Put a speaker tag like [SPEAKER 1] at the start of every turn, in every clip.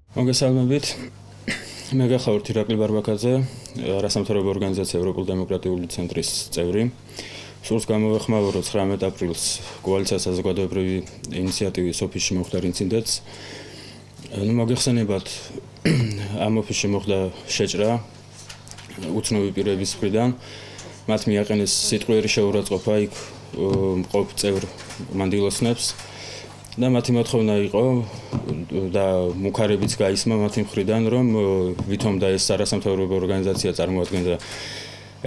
[SPEAKER 1] მოგესალმებით. მე გახლავართ ირაკლი ბარბაკაძე, არასამთავრობო ორგანიზაცია ევროპული დემოკრატიული ცენტრის წევრი. სურს გამოვეხმაურო 19 აპრილს კოალიციას საზოგადოებრივი ინიციატივის ოფისში მოხდა ინციდენტს. მოგეხსენებათ, ამ ოფისში მოხდა შეჭრა უცნობი პირების მხრიდან. მათ მიაყენეს სიტყვიერი შეურაცხყოფა იქ მყოფ წევრ მანდილოსნებს. და მათი მოთხოვნა იყო და მუქარებიც გაისმა მათი მხრიდან, რომ ვითომ და ეს არასამთავრობო ორგანიზაცია წარმოადგენდა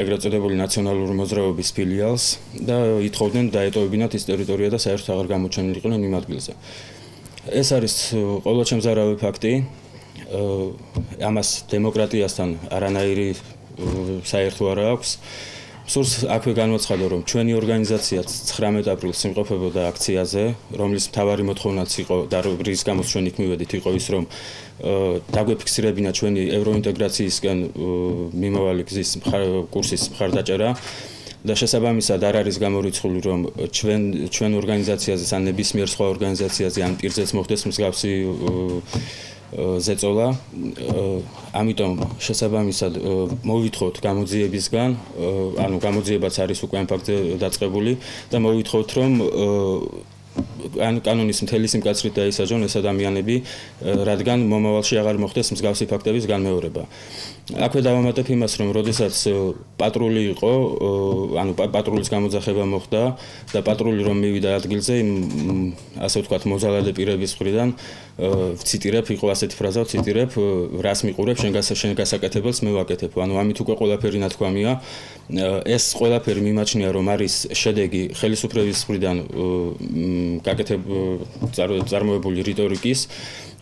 [SPEAKER 1] ეგრეთ წოდებული ნაციონალური მოძრაობის ფილიალს და ითხოვდნენ დაეტოვებინათ ის ტერიტორია და საერთოდ აღარ გამოჩენილიყვნენ იმ ადგილზე. ეს არის ყოველჩემზარავი ფაქტი. ამას დემოკრატიასთან არანაირი საერთო არ აქვს. სურს აქვე განვაცხადო, რომ ჩვენი ორგანიზაციაც 19 აპრილს იმყოფებოდა აქციაზე, რომლის მთავარი მოთხოვნაც იყო და რის გამოც ჩვენ იქ მივედით იყო ის, რომ დაგვეფიქსირებინა ჩვენი ევროინტეგრაციისკენ მიმავალი გზის კურსის მხარდაჭერა და შესაბამისად არ არის გამორიცხული, რომ ჩვენ ორგანიზაციაზე ან ნებისმიერ სხვა ორგანიზაციაზე ან პირზეც მოხდეს მსგავსი ზეწოლა. ამიტომ შესაბამისად მოვითხოვთ გამოძიებისგან, ანუ გამოძიებაც არის უკვე ამ ფაქტზე დაწყებული და მოვითხოვთ, რომ კანონის მთელი სიმკაცრით დაისაჯონ ეს ადამიანები, რადგან მომავალში აღარ მოხდეს მსგავსი ფაქტების განმეორება. აქვე დავამატებ იმას, რომ როდესაც პატრული იყო, ანუ პატრულის გამოძახება მოხდა და პატრული რომ მივიდა ადგილზე, ასე ვთქვათ, მოძალადე პირების მხრიდან ვციტირებ, იყო ასეთი ფრაზა, ვციტირებ, რას მიყურებ, შენ გასაკეთებელს მე ვაკეთებ. ანუ ამით უკვე ყველაფერი ნათქვამია. ეს ყველაფერი მიმაჩნია, რომ არის შედეგი ხელისუფლების მხრიდან წარმოებული რიტორიკის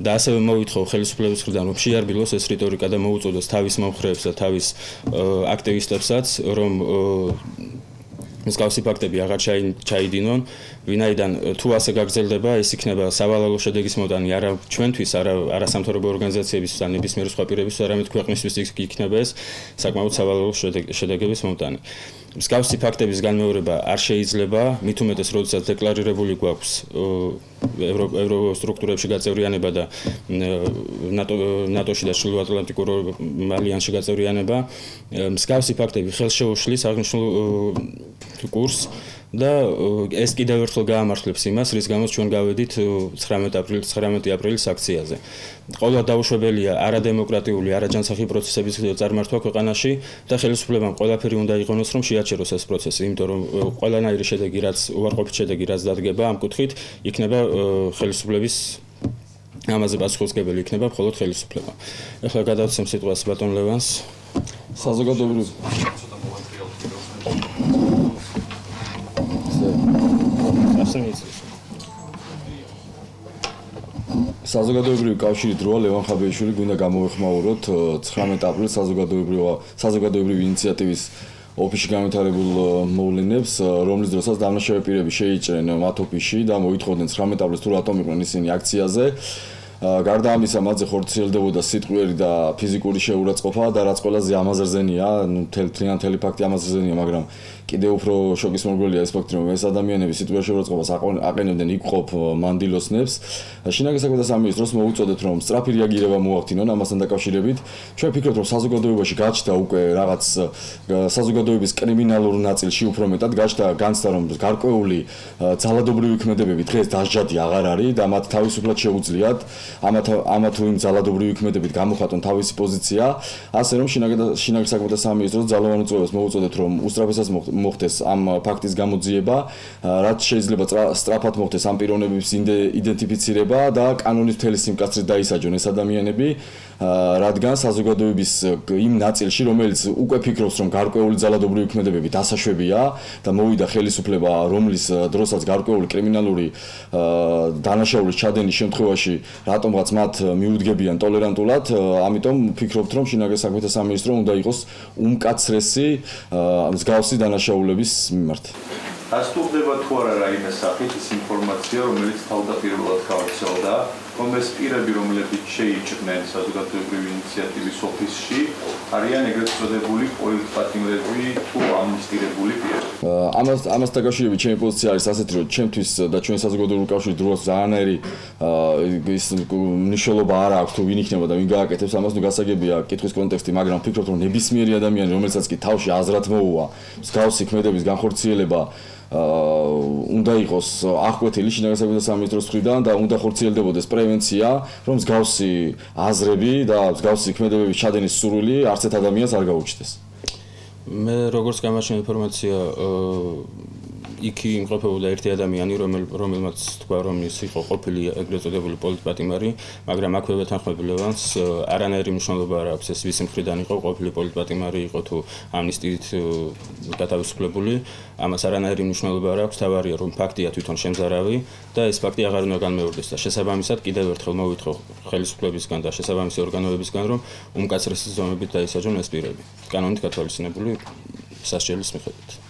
[SPEAKER 1] და ასევე მოვითხოვ ხელისუფლების მხრიდან რომ შეარბილოს ეს რიტორიკა და მოუწოდოს თავის მომხრეებს და თავის აქტივისტებსაც, რომ მსგავსი ფაქტები აღარ ჩაიდინონ, ვინაიდან თუ ასე გაგრძელდება, ეს იქნება სავალალო შედეგის მოტანი არა ჩვენთვის, არა არასამთავრობო ორგანიზაციებისთვის, ან ნებისმიერ სხვა პირებისთვის, არამედ ქვეყნისთვის იქნება ეს საკმაოდ სავალალო შედეგების მოტანი. მსგავსი ფაქტების განმეორება არ შეიძლება, მით უმეტეს, როდესაც დეკლარირებული გვაქვს ევროსტრუქტურებში გაწევრიანება და ნატოში და ჩრდილოატლანტიკურ ალიანსში გაწევრიანება. მსგავსი ფაქტები ხელს შეუშლის აღნიშნულ კურსს და ეს კიდევ ერთხელ გაამართლებს იმას, რის გამოც ჩვენ გავედით 19 აპრილის აქციაზე. ყოველად დაუშვებელია არადემოკრატიული, არაჯანსაღი პროცესების წარმართვა ქვეყანაში და ხელისუფლებამ ყველაფერი უნდა იყონოს, რომ შეაჩეროს ეს პროცესი, იმიტომ რომ ყველანაირი შედეგი, რაც უარყოფით შედეგი, რაც დადგება ამ კუთხით, იქნება ხელისუფლების ამაზე პასუხისმგებელი იქნება მხოლოდ ხელისუფლება. ეხლა გადავცემ სიტყვას ბატონ ლევანს.
[SPEAKER 2] საზოგადოებრივი საზოგადოებრივი კავშირი დროა ლევან ხაბეიშვილი გვინდა გამოვეხმაუროთ 19 აპრილს საზოგადოებრივი ინიციატივის ოფისში განვითარებულ მოვლენებს, რომლის დროსაც დამნაშავე პირები შეიჭრნენ მათ ოფისში და მოითხოვდნენ 19 აპრილს თუ რატომ იყვნენ ისინი აქციაზე. გარდა ამისა, მათზე ხორციელდებოდა სიტყვიერი და ფიზიკური შეურაცხყოფა და რაც ყველაზე ამაზრზენია, მთელი ფაქტი ამაზრზენია, მაგრამ კიდევ უფრო შოკის მომგვრელია ეს ფაქტი, რომ ეს ადამიანები სიტყვიერ შეურაცხყოფას აყენებდნენ იქ მყოფ მანდილოსნებს. შინაგან საქმეთა სამინისტროს მოუწოდეთ, რომ სწრაფი რეაგირება მოახდინონ ამასთან დაკავშირებით. ჩვენ ვფიქრობთ, რომ საზოგადოებაში გაჩნდა უკვე რაღაც საზოგადოების კრიმინალურ ნაწილში უფრო მეტად განცდა, რომ გარკვეული ძალადობრივი ქმედებები დღეს დასჯადი აღარ არის და მათ თავისუფლად შეუძლიათ ამა თუ იმ ძალადობრივი ქმედებით გამოხატონ თავისი პოზიცია, ასე რომ შინაგან საქმეთა სამინისტროს ძალოვან უწყებას მოუწოდეთ, რომ უსწრაფესად მოხდეს ამ ფაქტის გამოძიება, რაც შეიძლება სწრაფად მოხდეს ამ პიროვნების იდენტიფიცირება და კანონის მთელი სიმკაცრით დაისაჯონ ეს ადამიანები, რადგან საზოგადოების იმ ნაწილში, რომელიც უკვე ფიქრობს, რომ გარკვეული ძალადობრივი ქმედებები დასაშვებია და მოვიდა ხელისუფლება, რომლის დროსაც გარკვეული კრიმინალური დანაშაულის ჩადენის შემთხვევაში რატომღაც მათ მიუდგებიან ტოლერანტულად, ამიტომ ვფიქრობთ, რომ შინაგან საქმეთა სამინისტრო უნდა იყოს უმკაცრესი მსგავსი დანაშაულების მიმართ.
[SPEAKER 3] დასტურდება თუ არა რაიმე სახით ის ინფორმაცია, რომელიც თავდაპირველად გავრცელდა რომ ეს პირები, რომლებიც შეიჭრნენ საზოგადოებრივი ინიციატივის ოფისში, არიან ეგრეთ წოდებული პოლიტპატიმრები თუ ამნისტირებული პირები.
[SPEAKER 2] ამას დაკავშირებით ჩემი პოზიცია არის ასეთი, რომ ჩემთვის და ჩვენი საზოგადოებრივი კავშირის დროს ზანანერი ის მნიშვნელობა არ აქვს თუ ვინ იქნება და ვინ გააკეთებს ამას, ნუ გასაგებია კითხვის კონტექსტი, მაგრამ ვფიქრობ, რომ ნებისმიერი ადამიანი, რომელსაც კი თავში აზრად მოუვა მსგავსი ქმედების განხორციელება უნდა იყოს აღკვეთილი შინაგან საქმეთა სამინისტროს მხრიდან და უნდა ხორციელდებოდეს პრევენცია, რომ მსგავსი აზრები და მსგავსი ქმედებების ჩადენის სურვილი არც ერთ ადამიანს არ გაუჩნდეს.
[SPEAKER 1] მე როგორც გამაჩნია ინფორმაცია იქ იმყოფებოდა ერთი ადამიანი, რომელმაც თქვა, რომ ის იყო ყოფილი ეგრეთ წოდებული პოლიტპატიმარი, მაგრამ აქვე თანხმობ ლევანს არანაირი მნიშვნელობა არ აქვს ეს ვის მხრიდან იყო ყოფილი პოლიტპატიმარი იყო თუ ამნისტიით გათავისუფლებული, ამას არანაირი მნიშვნელობა არ აქვს, თავარია რომ ფაქტია თვითონ შემზარავი და ეს ფაქტი აღარ უნდა განმეორდეს და შესაბამისად კიდევ ერთხელ მოვითხო ხელისუფლებისგან და შესაბამისი ორგანოებისგან, რომ უმკაცრესი ზომებით დაისაჯონ ეს პირები, კანონით გათვალისწინებული სასჯელის მიხედვით.